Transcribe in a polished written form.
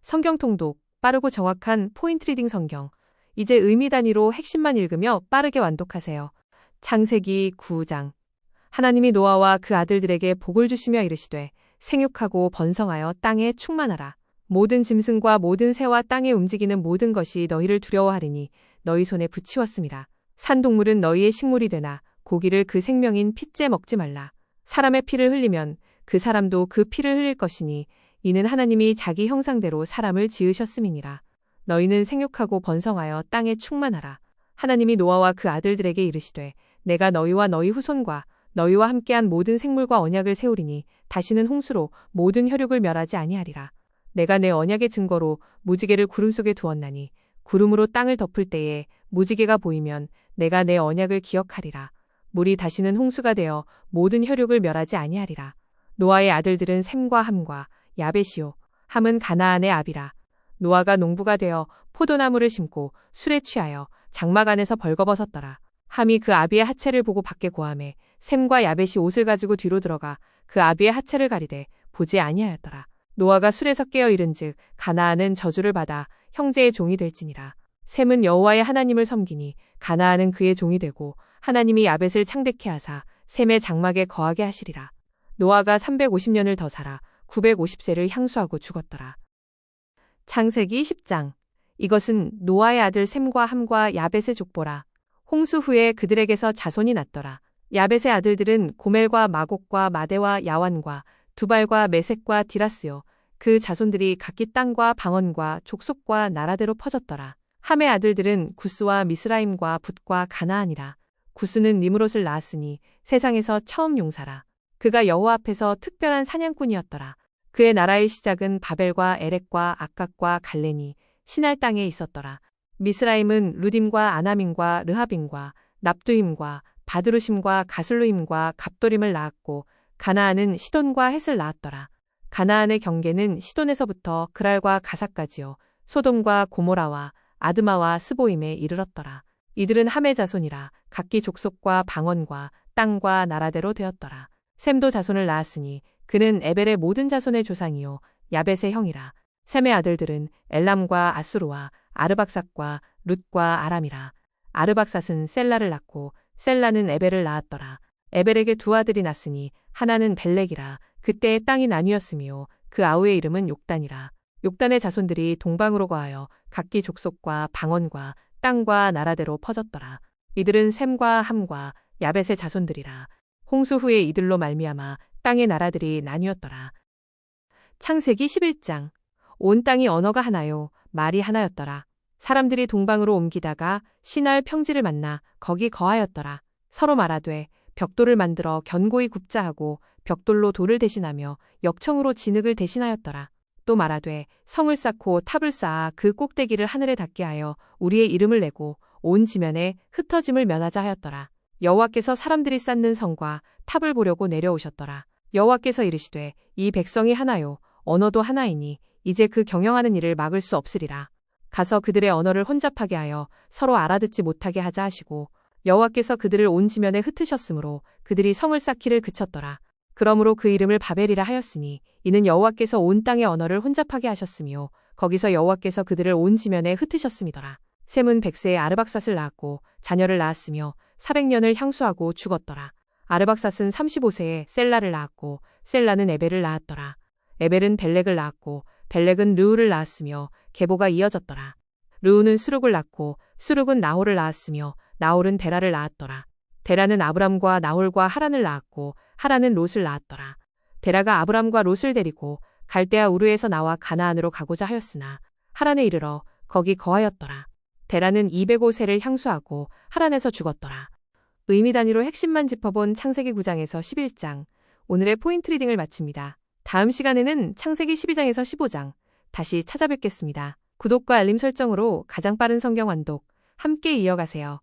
성경 통독, 빠르고 정확한 포인트 리딩 성경. 이제 의미 단위로 핵심만 읽으며 빠르게 완독하세요. 창세기 9장. 하나님이 노아와 그 아들들에게 복을 주시며 이르시되 생육하고 번성하여 땅에 충만하라. 모든 짐승과 모든 새와 땅에 움직이는 모든 것이 너희를 두려워하리니 너희 손에 붙이었음이라. 산 동물은 너희의 식물이 되나 고기를 그 생명인 핏째 먹지 말라. 사람의 피를 흘리면 그 사람도 그 피를 흘릴 것이니 이는 하나님이 자기 형상대로 사람을 지으셨음이니라. 너희는 생육하고 번성하여 땅에 충만하라. 하나님이 노아와 그 아들들에게 이르시되 내가 너희와 너희 후손과 너희와 함께한 모든 생물과 언약을 세우리니 다시는 홍수로 모든 혈육을 멸하지 아니하리라. 내가 내 언약의 증거로 무지개를 구름 속에 두었나니 구름으로 땅을 덮을 때에 무지개가 보이면 내가 내 언약을 기억하리라. 물이 다시는 홍수가 되어 모든 혈육을 멸하지 아니하리라. 노아의 아들들은 셈과 함과 야벳이요 함은 가나안의 아비라. 노아가 농부가 되어 포도나무를 심고 술에 취하여 장막 안에서 벌거벗었더라. 함이 그 아비의 하체를 보고 밖에 고하매 셈과 야벳이 옷을 가지고 뒤로 들어가 그 아비의 하체를 가리되 보지 아니하였더라. 노아가 술에서 깨어 이른즉 가나안은 저주를 받아 형제의 종이 될지니라. 셈은 여호와의 하나님을 섬기니 가나안은 그의 종이 되고 하나님이 야벳을 창대케 하사 셈의 장막에 거하게 하시리라. 노아가 350년을 더 살아 950세를 향수하고 죽었더라. 창세기 10장. 이것은 노아의 아들 셈과 함과 야벳의 족보라. 홍수 후에 그들에게서 자손이 났더라. 야벳의 아들들은 고멜과 마곡과 마대와 야완과 두발과 메섹과 디라스요. 그 자손들이 각기 땅과 방언과 족속과 나라대로 퍼졌더라. 함의 아들들은 구스와 미스라임과 붓과 가나안이라. 구스는 니므롯을 낳았으니 세상에서 처음 용사라. 그가 여호와 앞에서 특별한 사냥꾼이었더라. 그의 나라의 시작은 바벨과 에렉과 악각과 갈레니 시날 땅에 있었더라. 미스라임은 루딤과 아나밈과 르하빔과 납두임과 바드루심과 가슬루임과 갑도림을 낳았고 가나안은 시돈과 헷을 낳았더라. 가나안의 경계는 시돈에서부터 그랄과 가사까지요. 소돔과 고모라와 아드마와 스보임에 이르렀더라. 이들은 함의 자손이라. 각기 족속과 방언과 땅과 나라대로 되었더라. 셈도 자손을 낳았으니 그는 에벨의 모든 자손의 조상이요 야벳의 형이라. 셈의 아들들은 엘람과 아수르와 아르박삿과 룻과 아람이라. 아르박삿은 셀라를 낳고 셀라는 에벨을 낳았더라. 에벨에게 두 아들이 났으니 하나는 벨렉이라. 그때의 땅이 나뉘었으며 그 아우의 이름은 욕단이라. 욕단의 자손들이 동방으로 거하여 각기 족속과 방언과 땅과 나라대로 퍼졌더라. 이들은 셈과 함과 야벳의 자손들이라. 홍수 후에 이들로 말미암아 땅의 나라들이 나뉘었더라. 창세기 11장. 온 땅이 언어가 하나요 말이 하나였더라. 사람들이 동방으로 옮기다가 시날 평지를 만나 거기 거하였더라. 서로 말하되 벽돌을 만들어 견고히 굽자 하고 벽돌로 돌을 대신하며 역청으로 진흙을 대신하였더라. 또 말하되 성을 쌓고 탑을 쌓아 그 꼭대기를 하늘에 닿게 하여 우리의 이름을 내고 온 지면에 흩어짐을 면하자 하였더라. 여호와께서 사람들이 쌓는 성과 탑을 보려고 내려오셨더라. 여호와께서 이르시되 이 백성이 하나요 언어도 하나이니 이제 그 경영하는 일을 막을 수 없으리라. 가서 그들의 언어를 혼잡하게 하여 서로 알아듣지 못하게 하자 하시고 여호와께서 그들을 온 지면에 흩으셨으므로 그들이 성을 쌓기를 그쳤더라. 그러므로 그 이름을 바벨이라 하였으니 이는 여호와께서 온 땅의 언어를 혼잡하게 하셨으며 거기서 여호와께서 그들을 온 지면에 흩으셨음이더라. 셈은 100세에 아르박삿을 낳았고 자녀를 낳았으며 400년을 향수하고 죽었더라. 아르박삿은 35세에 셀라를 낳았고 셀라는 에벨을 낳았더라. 에벨은 벨렉을 낳았고 벨렉은 르우를 낳았으며 계보가 이어졌더라. 르우는 스룩을 낳고 스룩은 나홀을 낳았으며 나홀은 데라를 낳았더라. 데라는 아브람과 나홀과 하란을 낳았고 하란은 롯을 낳았더라. 데라가 아브람과 롯을 데리고 갈대아 우르에서 나와 가나안으로 가고자 하였으나 하란에 이르러 거기 거하였더라. 데라는 205세를 향수하고 하란에서 죽었더라. 의미 단위로 핵심만 짚어본 창세기 9장에서 11장. 오늘의 포인트 리딩을 마칩니다. 다음 시간에는 창세기 12장에서 15장 다시 찾아뵙겠습니다. 구독과 알림 설정으로 가장 빠른 성경 완독 함께 이어가세요.